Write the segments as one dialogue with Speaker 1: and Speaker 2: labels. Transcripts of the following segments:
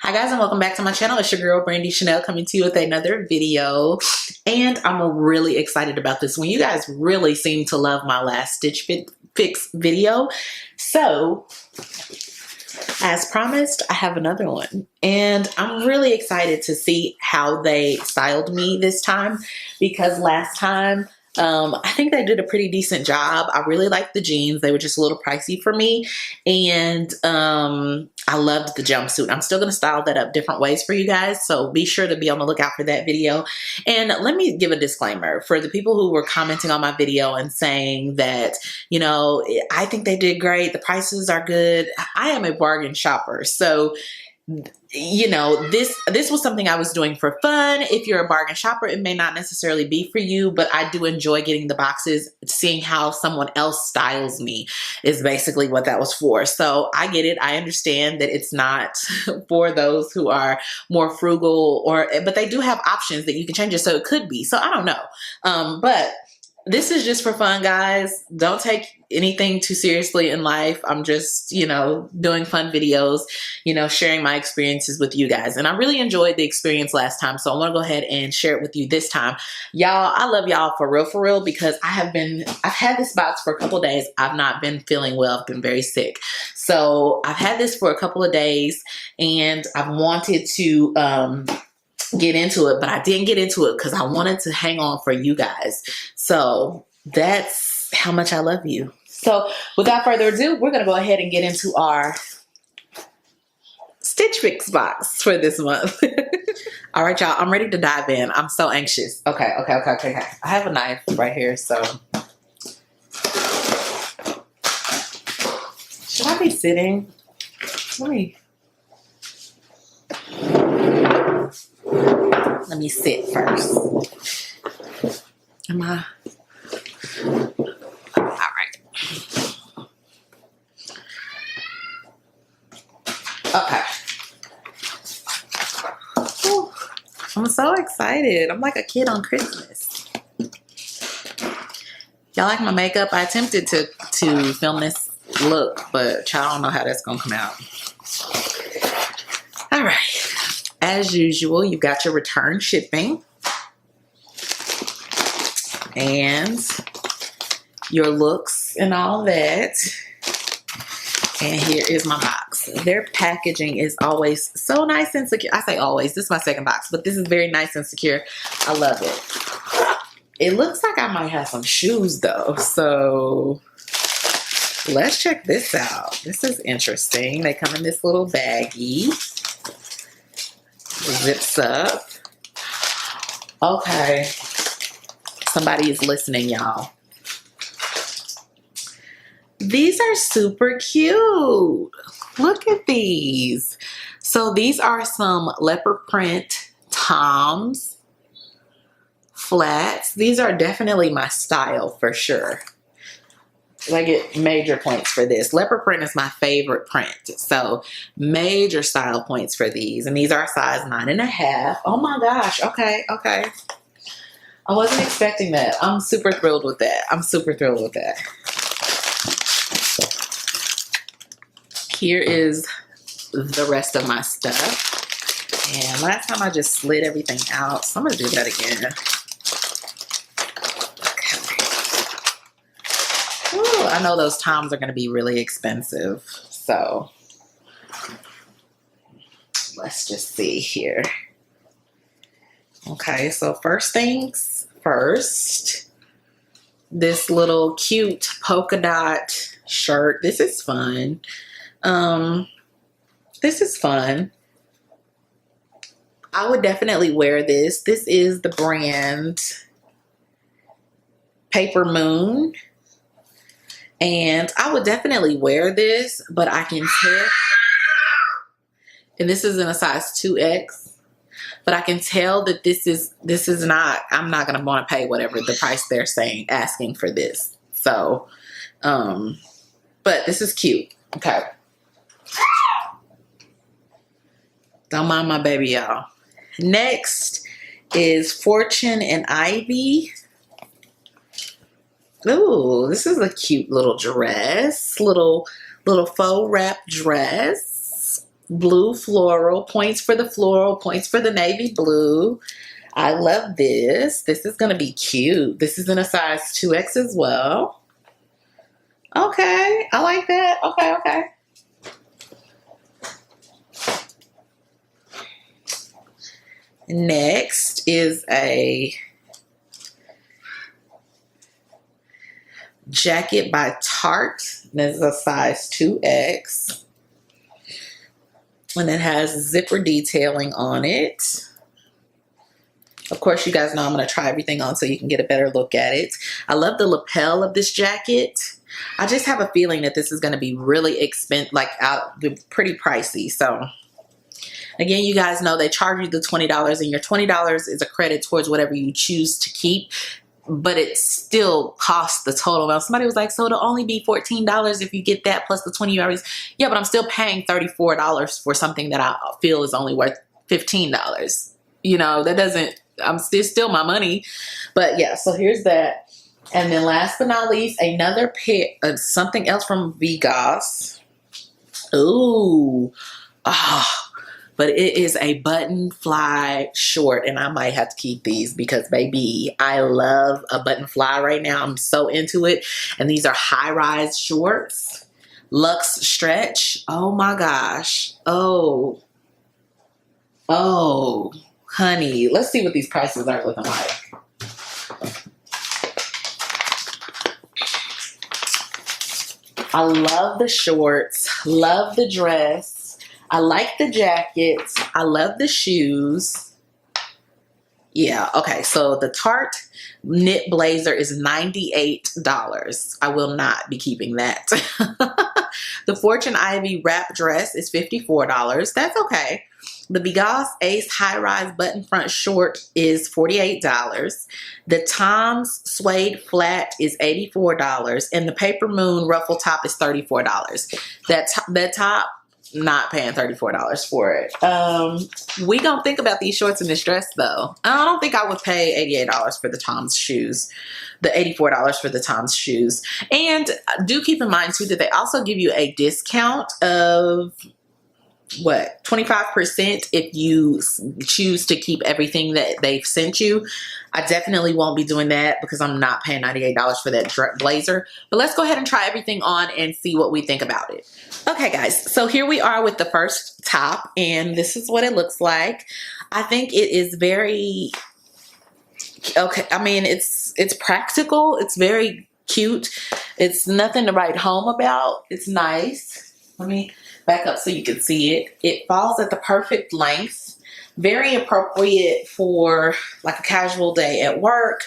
Speaker 1: Hi guys, and welcome back to my channel. It's your girl Brandie Channail coming to you with another video, and I'm really excited about this one. You guys really seem to love my last Stitch Fix video, so as promised, I have another one, and I'm really excited to see how they styled me this time, because last time I think they did a pretty decent job. I really liked the jeans. They were just a little pricey for me. And I loved the jumpsuit. I'm still going to style that up different ways for you guys. So be sure to be on the lookout for that video. And let me give a disclaimer for the people who were commenting on my video and saying that, you know, I think they did great. The prices are good. I am a bargain shopper. So you know, this was something I was doing for fun. If you're a bargain shopper, it may not necessarily be for you, but I do enjoy getting the boxes. Seeing how someone else styles me is basically what that was for. So I get it. I understand that it's not for those who are more frugal, but they do have options that you can change it. So it could be. So I don't know. But this is just for fun, guys. Don't take anything too seriously in life. I'm just, you know, doing fun videos, you know, sharing my experiences with you guys. And I really enjoyed the experience last time, so I want to go ahead and share it with you this time. Y'all, I love y'all for real, because I've had this box for a couple of days. I've not been feeling well. I've been very sick. So I've had this for a couple of days, and I've wanted to get into it, but I didn't get into it because I wanted to hang on for you guys. So that's how much I love you. So without further ado, we're going to go ahead and get into our Stitch Fix box for this month. All right, y'all, I'm ready to dive in. I'm so anxious. Okay. I have a knife right here, so. Should I be sitting? Let me sit first. Am I? All right. Okay. Whew. I'm so excited. I'm like a kid on Christmas. Y'all like my makeup? I attempted to film this look, but y'all don't know how that's gonna come out. All right. As usual, you've got your return shipping and your looks and all that. And here is my box. Their packaging is always so nice and secure. I say always, this is my second box, but this is very nice and secure. I love it. It looks like I might have some shoes though. So let's check this out. This is interesting. They come in this little baggie. Zips up. Okay. Somebody is listening, y'all. These are super cute. Look at these. So these are some leopard print Toms flats. These are definitely my style for sure. I get major points for this. Leopard print is my favorite print. So major style points for these. And these are size 9.5. Oh my gosh. Okay. I wasn't expecting that. I'm super thrilled with that. Here is the rest of my stuff. And last time I just slid everything out. So I'm going to do that again. Ooh, I know those Toms are going to be really expensive. So let's just see here. Okay, so first things first. This little cute polka dot shirt. This is fun. I would definitely wear this. This is the brand Paper Moon. And I would definitely wear this, but I can tell, and this is in a size 2X, but I can tell that this is not, I'm not going to want to pay whatever the price they're asking for this. So, but this is cute. Okay. Don't mind my baby, y'all. Next is Fortune and Ivy. Ooh, this is a cute little dress, little faux wrap dress. blue floral. Points for the floral, points for the navy blue. I love this. This is going to be cute. This is in a size 2X as well. Okay, I like that. Okay, okay. Next is a jacket by Tarte. This is a size 2X. And it has zipper detailing on it. Of course, you guys know I'm going to try everything on so you can get a better look at it. I love the lapel of this jacket. I just have a feeling that this is going to be really expensive, like pretty pricey. So again, you guys know they charge you the $20 and your $20 is a credit towards whatever you choose to keep, but it still costs the total amount. Somebody was like, so it'll only be $14 if you get that plus the 20 hours. Yeah, but I'm still paying $34 for something that I feel is only worth $15. You know, that doesn't, still my money. But yeah, so here's that. And then last but not least, another pair of something else from Vegas. Ooh. Oh. But it is a button fly short, and I might have to keep these because, baby, I love a button fly right now. I'm so into it. And these are high-rise shorts. Luxe stretch. Oh, my gosh. Oh. Oh, honey. Let's see what these prices are looking like. I love the shorts. Love the dress. I like the jackets. I love the shoes. Yeah, okay. So the Tarte knit blazer is $98. I will not be keeping that. The Fortune Ivy wrap dress is $54. That's okay. The Vegas Ace high-rise button front short is $48. The Tom's suede flat is $84. And the Paper Moon ruffle top is $34. That top, not paying $34 for it. We gonna think about these shorts and this dress though. I don't think I would pay $88 for the Tom's shoes. The $84 for the Tom's shoes. And do keep in mind too that they also give you a discount of what, 25% if you choose to keep everything that they've sent you. I definitely won't be doing that because I'm not paying $98 for that blazer. But let's go ahead and try everything on and see what we think about it. Okay, guys, so here we are with the first top, and this is what it looks like. I think it is very okay. I mean, it's practical. It's very cute. It's nothing to write home about. It's nice. Let me back up so you can see it. It falls at the perfect length. Very appropriate for like a casual day at work.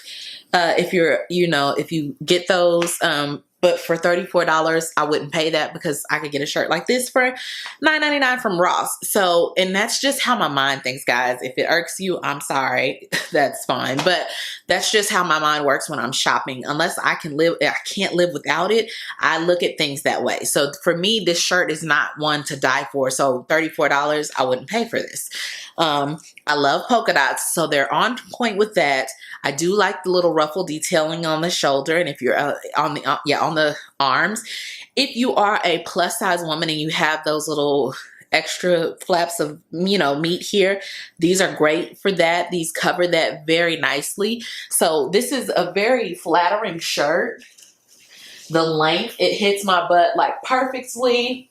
Speaker 1: If you're, if you get those, but for $34, I wouldn't pay that because I could get a shirt like this for $9.99 from Ross. So, and that's just how my mind thinks, guys. If it irks you, I'm sorry. That's fine. But that's just how my mind works when I'm shopping. Unless I can't live without it, I look at things that way. So for me, this shirt is not one to die for. So $34, I wouldn't pay for this. I love polka dots, so they're on point with that. I do like the little ruffle detailing on the shoulder, and if you're on the arms. If you are a plus size woman and you have those little extra flaps of meat here, these are great for that. These cover that very nicely. So this is a very flattering shirt. The length, it hits my butt like perfectly.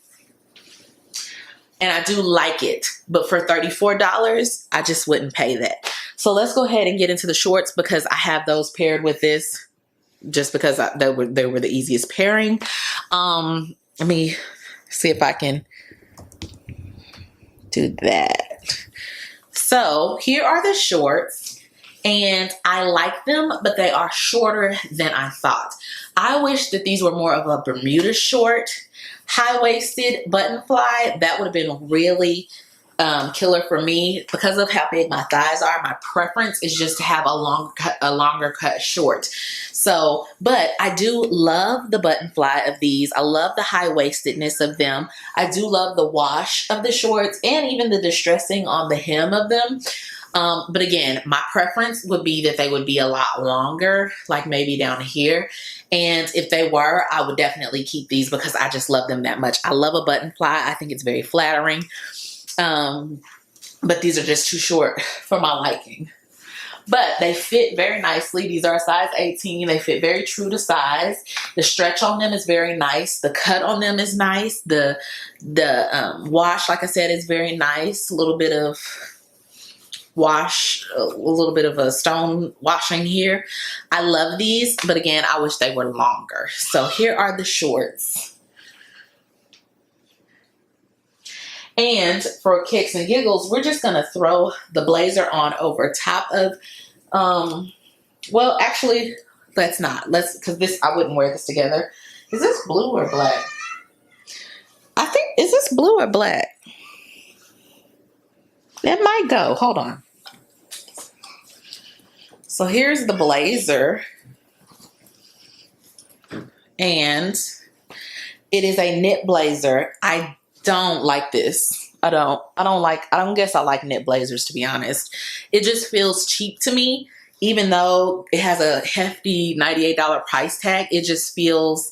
Speaker 1: And I do like it, but for $34, I just wouldn't pay that. So let's go ahead and get into the shorts because I have those paired with this just because they were the easiest pairing. Let me see if I can do that. So here are the shorts, and I like them, but they are shorter than I thought. I wish that these were more of a Bermuda short. High-waisted button fly, that would have been really killer for me. Because of how big my thighs are, my preference is just to have a longer cut short. So, but I do love the button fly of these. I love the high-waistedness of them. I do love the wash of the shorts and even the distressing on the hem of them. But again, my preference would be that they would be a lot longer, like maybe down here. And if they were, I would definitely keep these because I just love them that much. I love a button fly. I think it's very flattering. But these are just too short for my liking. But they fit very nicely. These are a size 18. They fit very true to size. The stretch on them is very nice. The cut on them is nice. The wash, like I said, is very nice. A little bit of wash, a little bit of a stone washing here. I love these, but again, I wish they were longer. So here are the shorts. And for kicks and giggles, we're just going to throw the blazer on over top of, well, actually, let's not. Because this, I wouldn't wear this together. Is this blue or black? I think, is this blue or black? It might go. Hold on. So here's the blazer. And it is a knit blazer. I don't like this. I don't guess I like knit blazers, to be honest. It just feels cheap to me. Even though it has a hefty $98 price tag, it just feels,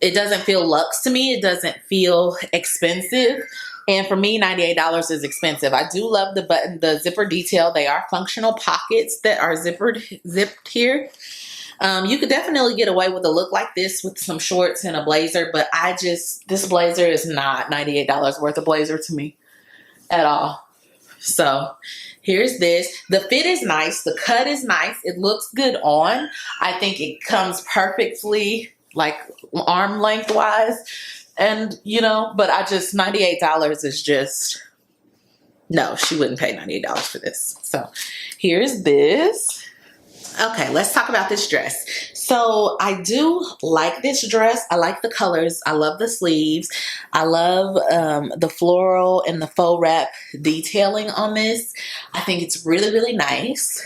Speaker 1: it doesn't feel luxe to me. It doesn't feel expensive. And for me, $98 is expensive. I do love the zipper detail. They are functional pockets that are zipped here. You could definitely get away with a look like this with some shorts and a blazer, but this blazer is not $98 worth of blazer to me at all. So here's this. The fit is nice. The cut is nice. It looks good on. I think it comes perfectly, like arm length wise. And, you know, but $98 is just, no, she wouldn't pay $98 for this. So here's this. Okay, let's talk about this dress. So I do like this dress. I like the colors. I love the sleeves. I love the floral and the faux wrap detailing on this. I think it's really, really nice.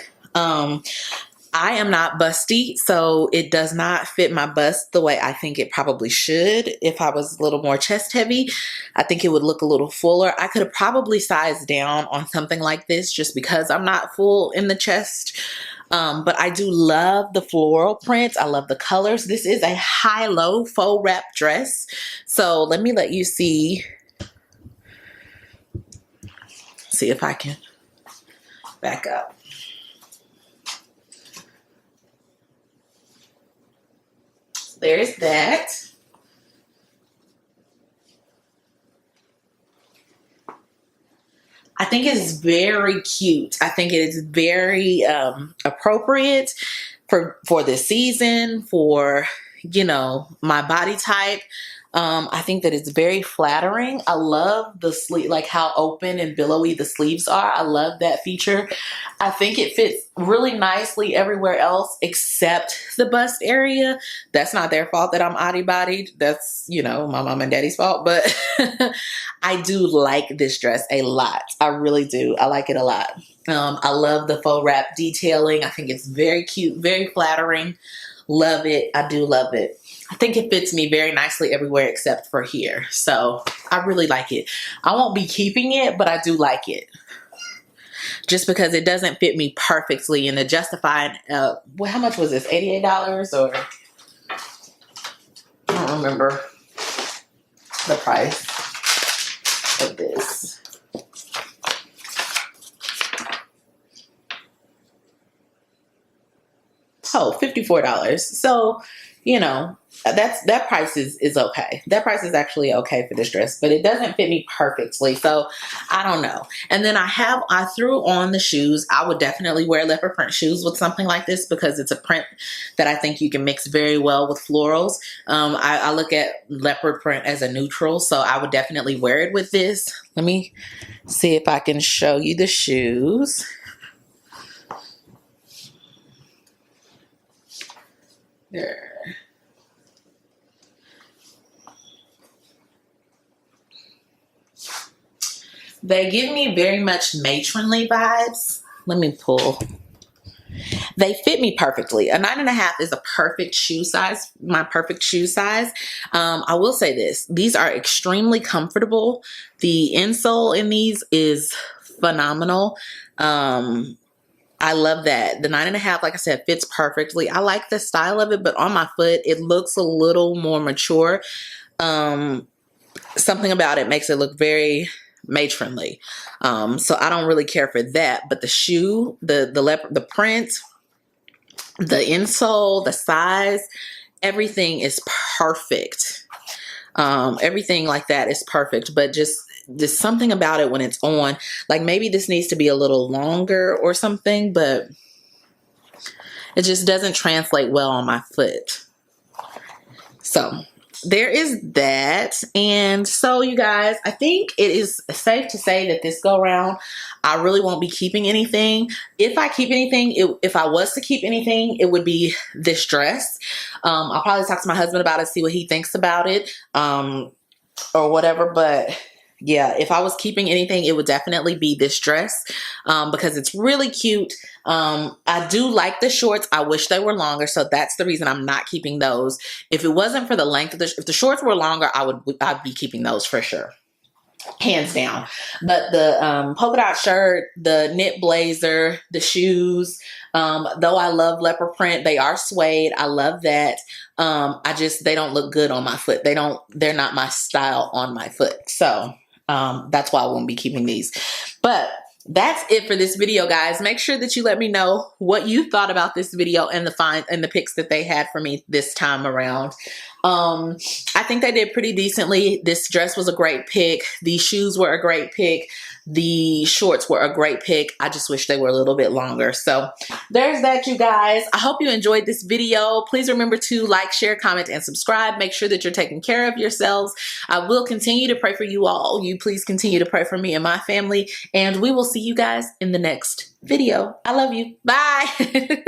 Speaker 1: I am not busty, so it does not fit my bust the way I think it probably should. If I was a little more chest heavy, I think it would look a little fuller. I could have probably sized down on something like this just because I'm not full in the chest. But I do love the floral print. I love the colors. This is a high-low faux wrap dress. So let me let you see if I can back up. There's that. I think it's very cute. I think it is very appropriate for this season, for, you know, my body type. I think that it's very flattering. I love the sleeve, like how open and billowy the sleeves are. I love that feature. I think it fits really nicely everywhere else except the bust area. That's not their fault that I'm oddie-bodied. That's, you know, my mom and daddy's fault. But I do like this dress a lot. I really do. I like it a lot. I love the faux wrap detailing. I think it's very cute, very flattering. Love it. I do love it. I think it fits me very nicely everywhere except for here. So I really like it. I won't be keeping it, but I do like it. Just because it doesn't fit me perfectly, and to justify, well, how much was this? $88 or I don't remember the price of this. Oh, $54. So, you know, that price is okay. That price is actually okay for this dress, but it doesn't fit me perfectly. So I don't know. And then I threw on the shoes. I would definitely wear leopard print shoes with something like this because it's a print that I think you can mix very well with florals. I look at leopard print as a neutral, so I would definitely wear it with this. Let me see if I can show you the shoes. There. They give me very much matronly vibes. Let me pull. They fit me perfectly. A 9.5 is a perfect shoe size, my perfect shoe size. I will say this. These are extremely comfortable. The insole in these is phenomenal. I love that. The 9.5, like I said, fits perfectly. I like the style of it, but on my foot, it looks a little more mature. Something about it makes it look very matronly. So I don't really care for that. But the shoe, the print, the insole, the size, everything is perfect. Everything like that is perfect, but just there's something about it when it's on, like maybe this needs to be a little longer or something, but it just doesn't translate well on my foot. So there is that. And so you guys, I think it is safe to say that this go round, I really won't be keeping anything. If I keep anything, if I was to keep anything, it would be this dress. I'll probably talk to my husband about it, see what he thinks about it, or whatever. But yeah, if I was keeping anything, it would definitely be this dress, because it's really cute. I do like the shorts. I wish they were longer, so that's the reason I'm not keeping those. If it wasn't for the length of if the shorts were longer, I'd be keeping those for sure, hands down. But the polka dot shirt, the knit blazer, the shoes, though I love leopard print, they are suede. I love that. They don't look good on my foot. They're not my style on my foot. So that's why I won't be keeping these. But that's it for this video, guys. Make sure that you let me know what you thought about this video and the pics that they had for me this time around. I think they did pretty decently. This dress was a great pick. These shoes were a great pick. The shorts were a great pick. I just wish they were a little bit longer. So there's that, you guys. I hope you enjoyed this video. Please remember to like, share, comment, and subscribe. Make sure that you're taking care of yourselves. I will continue to pray for you all. You please continue to pray for me and my family. And we will see you guys in the next video. I love you. Bye.